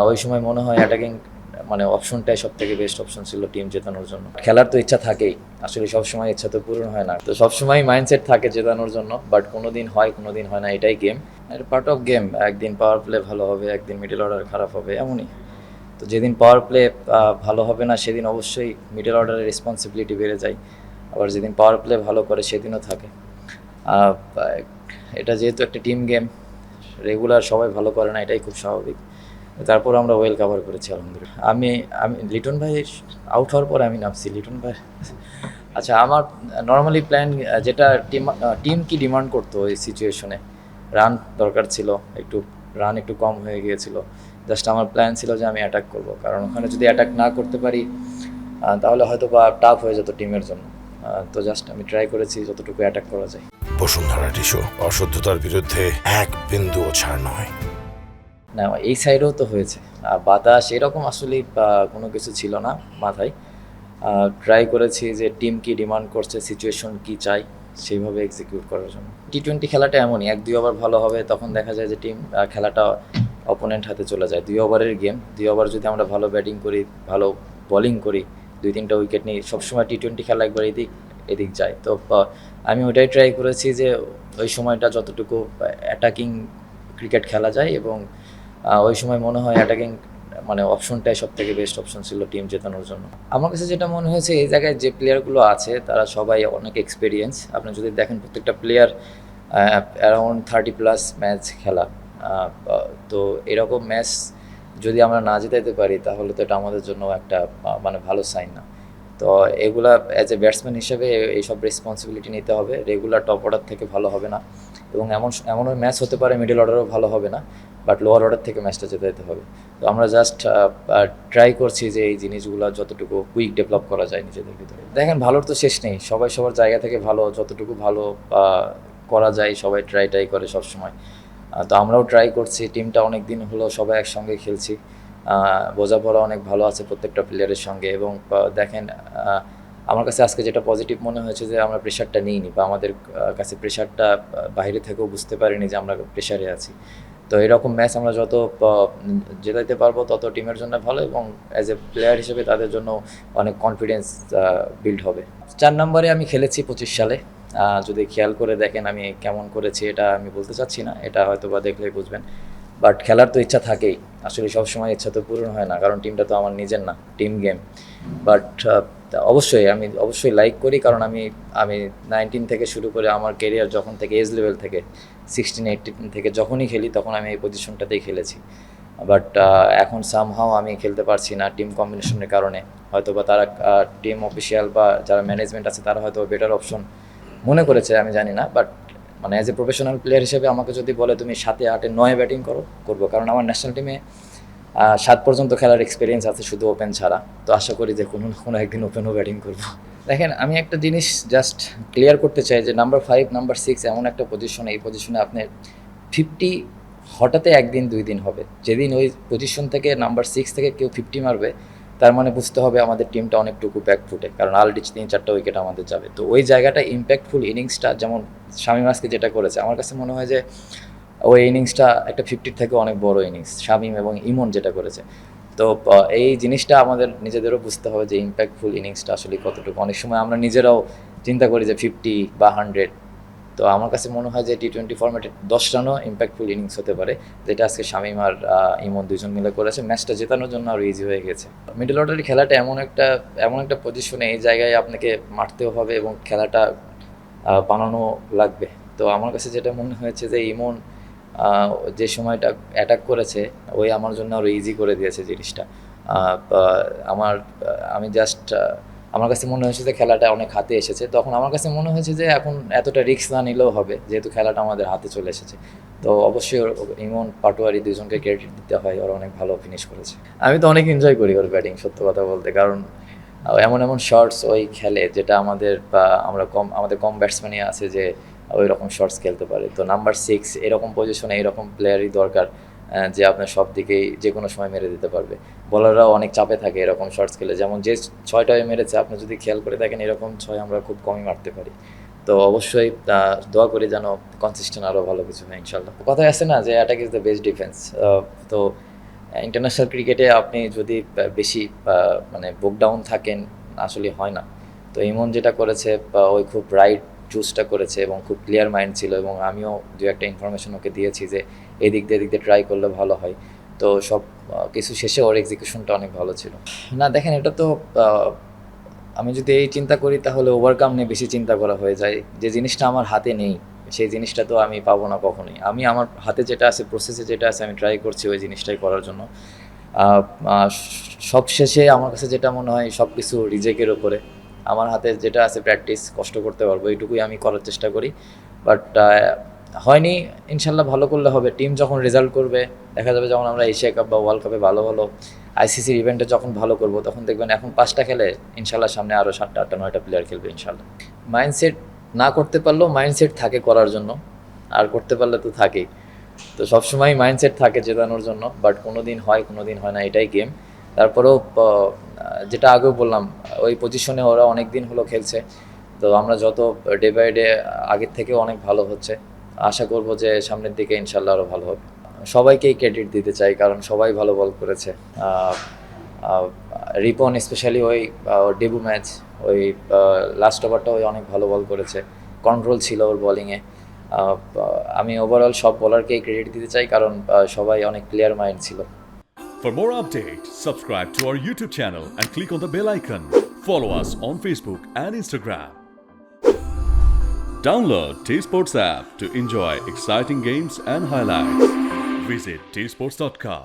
ওই সময় মনে হয় অ্যাটাকিং মানে অপশনটাই সব থেকে বেস্ট অপশন ছিল টিম জেতানোর জন্য। খেলার তো ইচ্ছা থাকেই, আসলে সবসময় ইচ্ছা তো পূরণ হয় না, তো সবসময় মাইন্ডসেট থাকে জেতানোর জন্য, বাট কোনো দিন হয় কোনো দিন হয় না, এটাই গেম, এটা পার্ট অফ গেম। একদিন পাওয়ার প্লে ভালো হবে, একদিন মিডল অর্ডার খারাপ হবে, এমনই। তো যেদিন পাওয়ার প্লে ভালো হবে না সেদিন অবশ্যই মিডল অর্ডারের রেসপন্সিবিলিটি বেড়ে যায়, আবার যেদিন পাওয়ার প্লে ভালো করে সেদিনও থাকে। আহ, এটা যেহেতু একটা টিম গেম, রেগুলার সবাই ভালো করে না, এটাই খুব স্বাভাবিক। তারপর আমরা ওয়েল কাভার করেছি আলহামদুলিল্লাহ। আমি আমি লিটন ভাই আউট হওয়ার পরে আমি নামছি লিটন ভাই। আচ্ছা, আমার নর্মালি প্ল্যান যেটা টিম কি ডিমান্ড করতো ওই সিচুয়েশনে, রান দরকার ছিল, একটু রান একটু কম হয়ে গিয়েছিল। জাস্ট আমার প্ল্যান ছিল যে আমি অ্যাটাক করব, কারণ ওখানে যদি অ্যাটাক না করতে পারি তাহলে হয়তো বা টাফ হয়ে যেত টিমের জন্য। তো জাস্ট আমি ট্রাই করেছি যতটুকু অ্যাটাক করা যায়। বসুন্ধরা টিস্যু, অশুদ্ধতার বিরুদ্ধে এক বিন্দুও ছাড় নয়। না, এই সাইডেও তো হয়েছে বাতাস, এরকম আসলে কোনো কিছু ছিল না মাথায়। ট্রাই করেছি যে টিম কি ডিমান্ড করছে, সিচুয়েশন কি চাই, সেইভাবে এক্সিকিউট করার জন্য। টি-20 খেলাটা এমনই, 1-2 ওভার ভালো হবে, তখন দেখা যায় যে টিম খেলাটা অপোনেন্ট হাতে চলে যায়। 2 ওভারের গেম, 2 ওভার যদি আমরা ভালো ব্যাটিং করি, ভালো বোলিং করি, 2-3টা উইকেট নিই, সবসময় টি-20 খেলা একবার এদিক এদিক যায়। তো আমি ওইটাই ট্রাই করেছি যে ওই সময়টা যতটুকু অ্যাটাকিং ক্রিকেট খেলা যায়, এবং ওই সময় মনে হয় অ্যাটাকিং মানে অপশনটাই সব থেকে বেস্ট অপশন ছিল টিম জেতানোর জন্য। আমার কাছে যেটা মনে হয়েছে, এই জায়গায় যে প্লেয়ারগুলো আছে তারা সবাই অনেক এক্সপিরিয়েন্স। আপনি যদি দেখেন প্রত্যেকটা প্লেয়ার অ্যারাউন্ড 30+ ম্যাচ খেলা। তো এরকম ম্যাচ যদি আমরা না জেতাইতে পারি তাহলে তো এটা আমাদের জন্য একটা মানে ভালো সাইন না। তো এগুলা অ্যাজ এ ব্যাটসম্যান হিসেবে এইসব রেসপন্সিবিলিটি নিতে হবে। রেগুলার টপ অর্ডার থেকে ভালো হবে না, এবং এমনও ম্যাচ হতে পারে মিডল অর্ডারও ভালো হবে না, বাট লোয়ার অর্ডার থেকে ম্যাচটা জেতাইতে হবে। তো আমরা জাস্ট ট্রাই করছি যে এই জিনিসগুলো যতটুকু কুইক ডেভেলপ করা যায় নিজেদের ভিতরে। দেখেন, ভালোর তো শেষ নেই, সবাই সবার জায়গা থেকে ভালো, যতটুকু ভালো করা যায় সবাই ট্রাই করে সবসময়। তো আমরাও ট্রাই করছি, টিমটা অনেক দিন হলো সবাই একসঙ্গে খেলছি, বোঝাপড়া অনেক ভালো আছে প্রত্যেকটা প্লেয়ারের সঙ্গে। এবং দেখেন, আমার কাছে আজকে যেটা পজিটিভ মনে হয়েছে যে আমরা প্রেশারটা নিইনি, বা আমাদের কাছে প্রেশারটা বাইরে থেকেও বুঝতে পারিনি যে আমরা প্রেশারে আছি। তো এরকম ম্যাচ আমরা যত জেতাইতে পারবো তত টিমের জন্য ভালো, এবং অ্যাজ এ প্লেয়ার হিসেবে তাদের জন্য অনেক কনফিডেন্স বিল্ড হবে। 4 নম্বরে আমি খেলেছি 25 সালে। যদি খেয়াল করে দেখেন আমি কেমন করেছি, এটা আমি বলতে চাচ্ছি না, এটা হয়তো বা দেখলেই বুঝবেন। বাট খেলার তো ইচ্ছা থাকেই, আসলে সবসময় ইচ্ছা তো পূরণ হয় না, কারণ টিমটা তো আমার নিজের না, টিম গেম। বাট অবশ্যই লাইক করি, কারণ আমি আমি 19 থেকে শুরু করে আমার কেরিয়ার যখন থেকে এজ লেভেল থেকে 16-18 থেকে যখনই খেলি তখন আমি এই পজিশনটাতেই খেলেছি। বাট এখন সামহাও আমি খেলতে পারছি না টিম কম্বিনেশনের কারণে। হয়তো বা তারা টিম অফিসিয়াল বা যারা ম্যানেজমেন্ট আছে তারা হয়তো বেটার অপশন মনে করেছে, আমি জানি না। বাট মানে অ্যাজ এ প্রফেশনাল প্লেয়ার হিসেবে আমাকে যদি বলে তুমি 7, 8, 9 ব্যাটিং করবো, কারণ আমার ন্যাশনাল টিমে 7 পর্যন্ত খেলার এক্সপিরিয়েন্স আছে শুধু ওপেন ছাড়া। তো আশা করি যে কোনো না কোনো একদিন ওপেনও ব্যাটিং করবো। দেখেন, আমি একটা জিনিস জাস্ট ক্লিয়ার করতে চাই যে নাম্বার 5, নাম্বার 6 এমন একটা পজিশন, এই পজিশনে আপনার 50 হঠাৎ একদিন 2 দিন হবে। যেদিন ওই পজিশন থেকে নাম্বার 6 থেকে কেউ 50 মারবে, তার মানে বুঝতে হবে আমাদের টিমটা অনেকটুকু ব্যাকফুটে, কারণ অলরেডি 3-4টা উইকেট আমাদের যাবে। তো ওই জায়গাটা ইম্প্যাক্টফুল ইনিংসটা যেমন শামীম আজকে যেটা করেছে, আমার কাছে মনে হয় যে ওই ইনিংসটা একটা 50 থেকে অনেক বড় ইনিংস শামীম এবং ইমন যেটা করেছে। তো এই জিনিসটা আমাদের নিজেদেরও বুঝতে হবে যে ইম্প্যাক্টফুল ইনিংসটা আসলে কতটুকু। অনেক সময় আমরা নিজেরাও চিন্তা করি যে 50 বা 100, তো আমার কাছে মনে হয় যে টি-20 ফরম্যাটে 10 রানও ইম্প্যাক্টফুল ইনিংস হতে পারে, যেটা আজকে শামীম আর ইমন দুজন মিলে করেছে। ম্যাচটা জেতানোর জন্য আরও ইজি হয়ে গেছে। মিডল অর্ডারের খেলাটা এমন একটা পজিশনে, এই জায়গায় আপনাকে মারতেও হবে এবং খেলাটা বানানো লাগবে। তো আমার কাছে যেটা মনে হয়েছে যে ইমন যে সময়টা অ্যাটাক করেছে, ওই আমার জন্য আরও ইজি করে দিয়েছে জিনিসটা। আমি জাস্ট আমার কাছে মনে হয়েছে যে খেলাটা অনেক হাতে এসেছে, তখন আমার কাছে মনে হয়েছে যে এখন এতটা রিস্ক না নিলেও হবে, যেহেতু খেলাটা আমাদের হাতে চলে এসেছে। তো অবশ্যই ইমন পাটোয়ারি দুজনকে ক্রেডিট দিতে হয়, ওরা অনেক ভালো ফিনিশ করেছে। আমি তো অনেক এনজয় করি ওর ব্যাটিং, সত্য কথা বলতে, কারণ এমন শটস ওই খেলে যেটা আমাদের কম ব্যাটসম্যানই আছে যে ওই রকম শটস খেলতে পারে। তো নাম্বার 6 এরকম পজিশনে এরকম প্লেয়ারই দরকার, যে আপনার সব দিকেই যে কোনো সময় মেরে দিতে পারবে। বলাররাও অনেক চাপে থাকে এরকম শটস খেলে, যেমন যে 6টায় মেরেছে আপনি যদি খেয়াল করে দেখেন, এরকম 6 আমরা খুব কমই মারতে পারি। তো অবশ্যই দোয়া করি যেন কনসিস্টেন্ট আরও ভালো কিছু হয় ইনশাল্লাহ। কথায় আছে না যে attack is the best defence. তো ইন্টারন্যাশনাল ক্রিকেটে আপনি যদি বেশি মানে বুক ডাউন থাকেন আসলে হয় না। তো ইমন যেটা করেছে ওই খুব রাইট চুজটা করেছে এবং খুব ক্লিয়ার মাইন্ড ছিল, এবং আমিও দু একটা ইনফরমেশন ওকে দিয়েছি যে এদিক দিয়ে ট্রাই করলে ভালো হয়। তো সব কিছু শেষে ওর এক্সিকিউশনটা অনেক ভালো ছিল। না দেখেন, এটা তো আমি যদি এই চিন্তা করি তাহলে ওভারকাম নিয়ে বেশি চিন্তা করা হয়ে যায়। যে জিনিসটা আমার হাতে নেই সেই জিনিসটা তো আমি পাবো না কখনোই। আমি আমার হাতে যেটা আছে, প্রসেসে যেটা আছে, আমি ট্রাই করছি ওই জিনিসটাই করার জন্য। সব শেষে আমার কাছে যেটা মনে হয় সব কিছু রিজেকের ওপরে। আমার হাতে যেটা আছে প্র্যাকটিস, কষ্ট করতে পারবো, এইটুকুই আমি করার চেষ্টা করি। বাট হয়নি, ইনশাল্লাহ ভালো করলে হবে। টিম যখন রেজাল্ট করবে দেখা যাবে, যখন আমরা এশিয়া কাপ বা ওয়ার্ল্ড কাপে ভালো ভালো আইসিসির ইভেন্টে যখন ভালো করবো তখন দেখবেন এখন 5টা খেলে ইনশাল্লাহ সামনে আরও 7টা 8টা 9টা প্লেয়ার খেলবে ইনশাল্লাহ। মাইন্ডসেট না করতে পারলেও মাইন্ডসেট থাকে করার জন্য, আর করতে পারলে তো থাকেই। তো সবসময় মাইন্ডসেট থাকে জেতানোর জন্য, বাট কোনো দিন হয় কোনো দিন হয় না, এটাই গেম। তারপরেও যেটা আগেও বললাম, ওই পজিশনে ওরা অনেক দিন হলো খেলছে। তো আমরা যত ডে বাই ডে আগের থেকেও অনেক ভালো হচ্ছে, আশা করব যে সামনের দিকে ইনশাল্লাহ আরও ভালো হবে। সবাইকেই ক্রেডিট দিতে চাই, কারণ সবাই ভালো বল করেছে। রিপন স্পেশালি ওই ডেবু ম্যাচ, ওই লাস্ট ওভারটা ওই অনেক ভালো বল করেছে, কন্ট্রোল ছিল ওর বোলিংয়ে। আমি ওভারঅল সব বোলারকেই ক্রেডিট দিতে চাই, কারণ সবাই অনেক ক্লিয়ার মাইন্ড ছিল। For more updates, subscribe to our YouTube channel and click on the bell icon. Follow us on Facebook and Instagram. Download T Sports app to enjoy exciting games and highlights. Visit tsports.com.